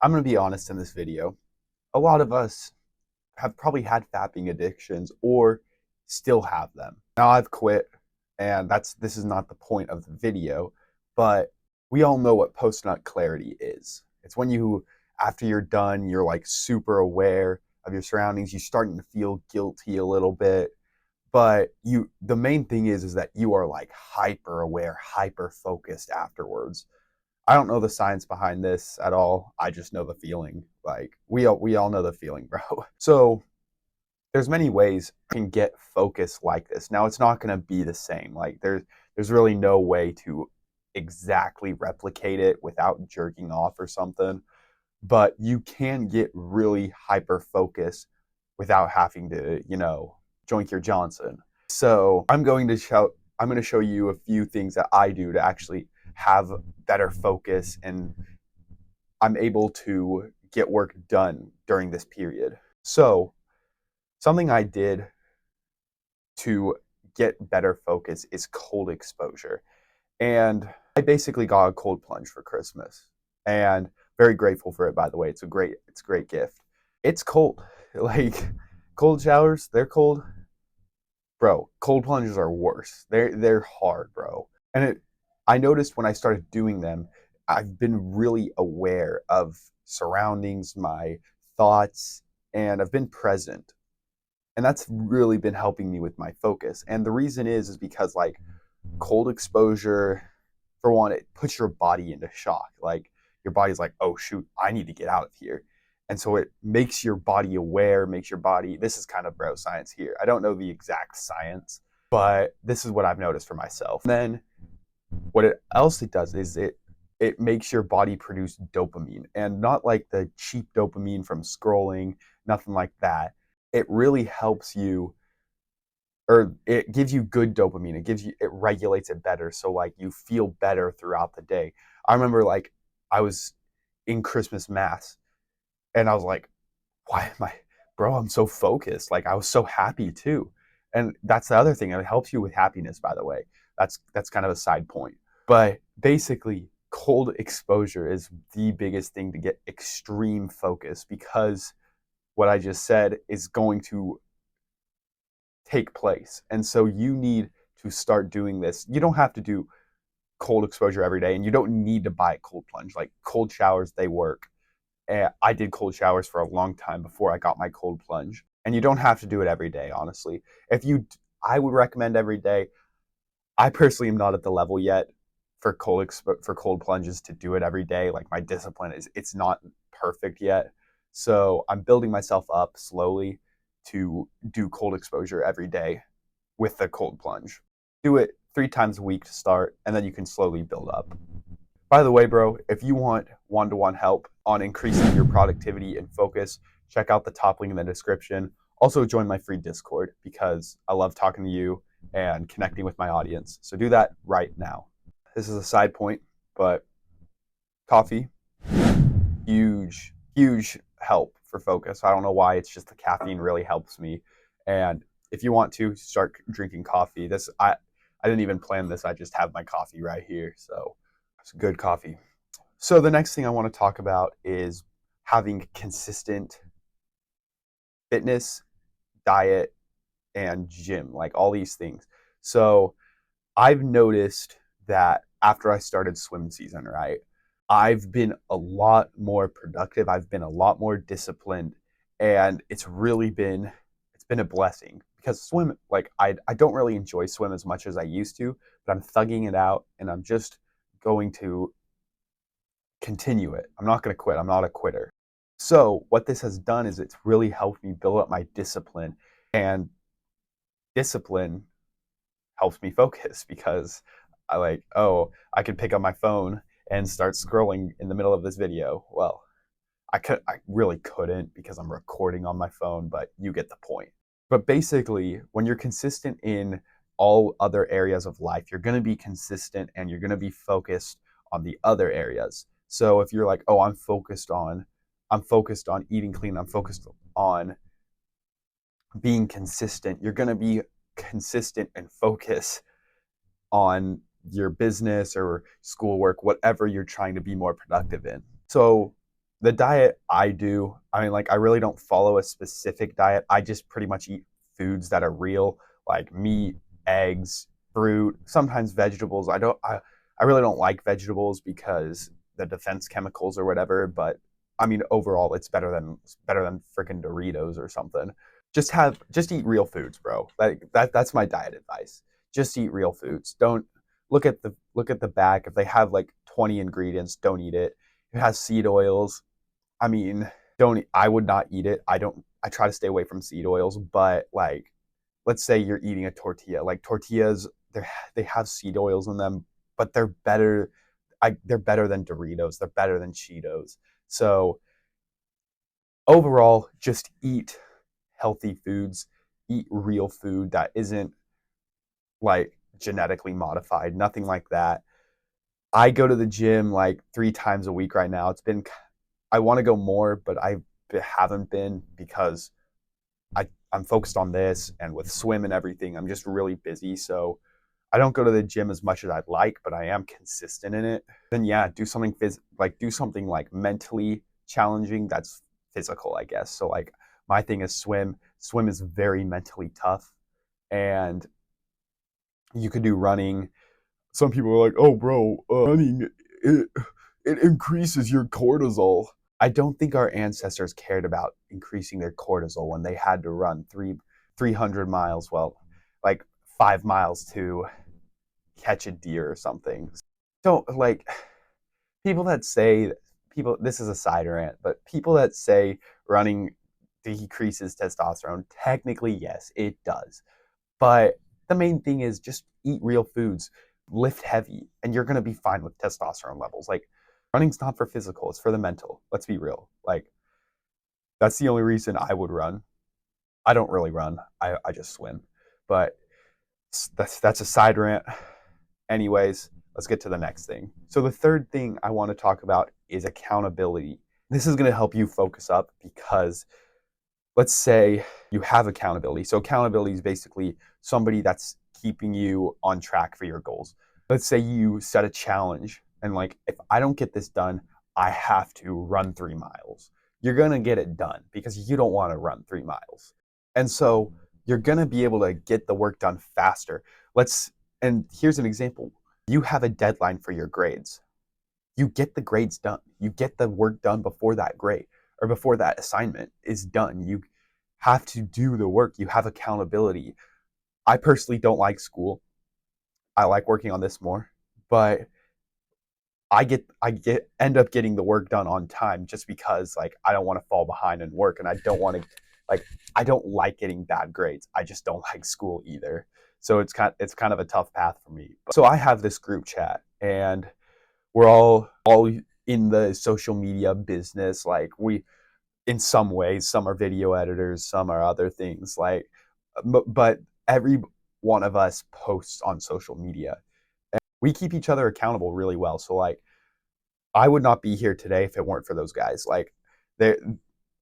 I'm going to be honest in this video. A lot of us have probably had fapping addictions or still have them. Now I've quit, and this is not the point of the video, but we all know what post-nut clarity is. It's when after you're done, you're like super aware of your surroundings. You're starting to feel guilty a little bit, but the main thing is that you are like hyper aware, hyper focused afterwards. I don't know the science behind this at all. I just know the feeling. Like we all know the feeling, bro. So there's many ways you can get focus like this. Now it's not going to be the same. Like there's really no way to exactly replicate it without jerking off or something, but you can get really hyper focused without having to, joink your Johnson. So I'm going to show you a few things that I do to actually have better focus, and I'm able to get work done during this period. So something I did to get better focus is cold exposure. And I basically got a cold plunge for Christmas, and very grateful for it, by the way. It's a great gift. It's cold. Like cold showers, they're cold. Bro, cold plunges are worse. They're hard, bro. And I noticed when I started doing them, I've been really aware of surroundings, my thoughts, and I've been present. And that's really been helping me with my focus. And the reason is because like cold exposure, for one, it puts your body into shock. Like your body's like, oh shoot, I need to get out of here. And so it makes your body aware, this is kind of bro science here. I don't know the exact science, but this is what I've noticed for myself. And then else it does is it makes your body produce dopamine, and not like the cheap dopamine from scrolling, nothing like that. It really helps you, or it gives you good dopamine. It regulates it better. So like you feel better throughout the day. I remember like I was in Christmas mass and I was like, why am I, bro, I'm so focused. Like I was so happy too. And that's the other thing. It helps you with happiness, by the way. That's kind of a side point. But basically, cold exposure is the biggest thing to get extreme focus, because what I just said is going to take place. And so you need to start doing this. You don't have to do cold exposure every day, and you don't need to buy a cold plunge. Like cold showers, they work. And I did cold showers for a long time before I got my cold plunge. And you don't have to do it every day, honestly. I would recommend every day. I personally am not at the level yet for cold plunges to do it every day. Like my discipline it's not perfect yet. So I'm building myself up slowly to do cold exposure every day with the cold plunge. Do it 3 times a week to start, and then you can slowly build up. By the way, bro, if you want one-to-one help on increasing your productivity and focus, check out the top link in the description. Also, join my free Discord, because I love talking to you and connecting with my audience. So do that right now. This is a side point, but coffee, huge help for focus. I don't know why. It's just the caffeine really helps me. And if you want to start drinking coffee, I didn't even plan this. I just have my coffee right here. So it's good coffee. So the next thing I want to talk about is having consistent fitness, diet, and gym, like all these things. So I've noticed that after I started swim season, right, I've been a lot more productive. I've been a lot more disciplined, and it's been a blessing, because swim, like I don't really enjoy swim as much as I used to, but I'm thugging it out, and I'm just going to continue it. I'm not going to quit. I'm not a quitter. So what this has done is it's really helped me build up my discipline, and discipline helps me focus, because I could pick up my phone and start scrolling in the middle of this video. Well, I really couldn't, because I'm recording on my phone, but you get the point. But basically, when you're consistent in all other areas of life, you're going to be consistent, and you're going to be focused on the other areas. So if you're like, oh, I'm focused on eating clean, I'm focused on being consistent, you're going to be consistent and focus on your business or schoolwork, whatever you're trying to be more productive in. So The diet I do, I mean, like, I really don't follow a specific diet. I just pretty much eat foods that are real, like meat, eggs, fruit, sometimes vegetables. I really don't like vegetables because the defense chemicals or whatever, but I mean, overall, it's better than freaking Doritos or something. Just eat real foods, bro. Like that's my diet advice. Just eat real foods. Don't look at the back. If they have like 20 ingredients, don't eat it. If it has seed oils, I mean, don't I would not eat it. I try to stay away from seed oils, but like let's say you're eating a tortilla. Like tortillas, they have seed oils in them, but they're better. They're better than Doritos. They're better than Cheetos. So overall, just eat healthy foods. Eat real food that isn't like genetically modified. Nothing like that. I go to the gym like 3 times a week right now. I want to go more, but I haven't been because I'm focused on this and with swim and everything. I'm just really busy. So I don't go to the gym as much as I'd like, but I am consistent in it. Then yeah, do something like mentally challenging that's physical, I guess. So like my thing is swim. Swim is very mentally tough, and you could do running. Some people are like, "Oh, bro, running it it increases your cortisol." I don't think our ancestors cared about increasing their cortisol when they had to run 300 miles, well, like 5 miles to catch a deer or something. Don't like people that say people. This is a side rant, but people that say running decreases testosterone. Technically, yes, it does. But the main thing is just eat real foods, lift heavy, and you're gonna be fine with testosterone levels. Like running's not for physical, it's for the mental. Let's be real. Like that's the only reason I would run. I don't really run. I just swim. But that's a side rant. Anyways, let's get to the next thing. So the third thing I want to talk about is accountability. This is going to help you focus up because let's say you have accountability. So accountability is basically somebody that's keeping you on track for your goals. Let's say you set a challenge and like if I don't get this done, I have to run 3 miles. You're going to get it done because you don't want to run 3 miles. And so you're going to be able to get the work done faster. And here's an example. You have a deadline for your grades. You get the grades done. You get the work done before that grade or before that assignment is done. You have to do the work. You have accountability. I personally don't like school. I like working on this more, but I end up getting the work done on time just because like I don't want to fall behind in work and I don't want to like I don't like getting bad grades. I just don't like school either. So it's kind of a tough path for me. So I have this group chat and we're all in the social media business. Like we in some ways, some are video editors, some are other things like but every one of us posts on social media. And we keep each other accountable really well. So like I would not be here today if it weren't for those guys. Like they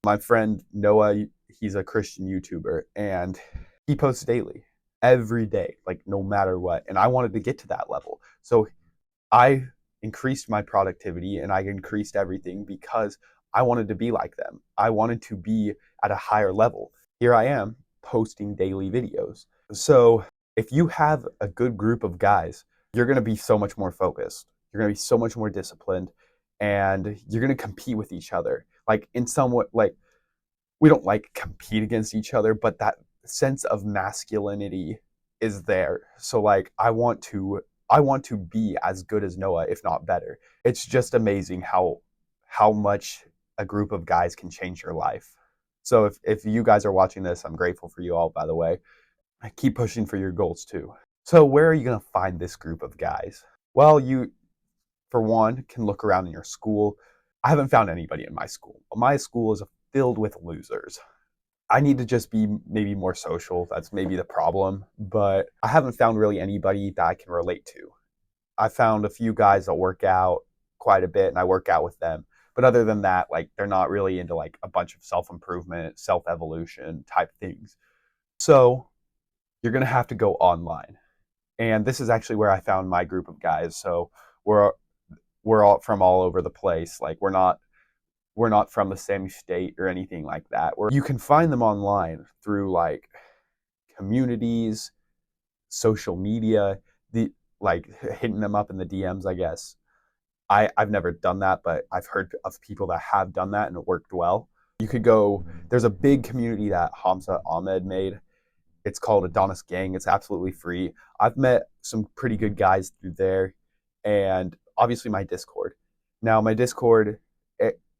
my friend Noah, he's a Christian YouTuber and he posts daily, every day, like no matter what. And I wanted to get to that level. So I increased my productivity and I increased everything because I wanted to be like them. I wanted to be at a higher level. Here I am posting daily videos. So if you have a good group of guys, you're going to be so much more focused. You're going to be so much more disciplined and you're going to compete with each other. Like in somewhat like we don't like compete against each other, but that sense of masculinity is there. So like I want to be as good as Noah, if not better. It's just amazing how much a group of guys can change your life. So if you guys are watching this, I'm grateful for you all, by the way. I keep pushing for your goals too. So where are you gonna find this group of guys? Well, you for one can look around in your school. I haven't found anybody in my school. My school is filled with losers. I need to just be maybe more social. That's maybe the problem. But I haven't found really anybody that I can relate to. I found a few guys that work out quite a bit and I work out with them. But other than that, like they're not really into like a bunch of self-improvement, self-evolution type things. So you're gonna have to go online. And this is actually where I found my group of guys. So we're we're all from all over the place. Like we're not from the same state or anything like that. You can find them online through like communities, social media, the like hitting them up in the DMs, I guess. I've never done that, but I've heard of people that have done that and it worked well. You could go, there's a big community that Hamza Ahmed made. It's called Adonis Gang. It's absolutely free. I've met some pretty good guys through there, and obviously my Discord. Now, my Discord,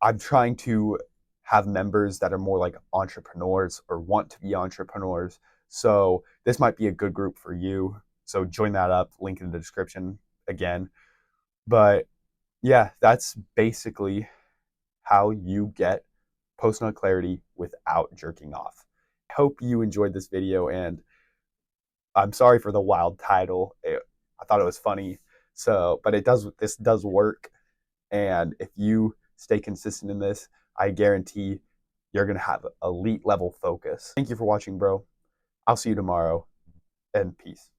I'm trying to have members that are more like entrepreneurs or want to be entrepreneurs. So this might be a good group for you. So join that up. Link in the description again. But yeah, that's basically how you get post-nut clarity without jerking off. I hope you enjoyed this video, and I'm sorry for the wild title. I thought it was funny. So, but this does work. And if you stay consistent in this, I guarantee you're going to have elite level focus. Thank you for watching, bro. I'll see you tomorrow, and peace.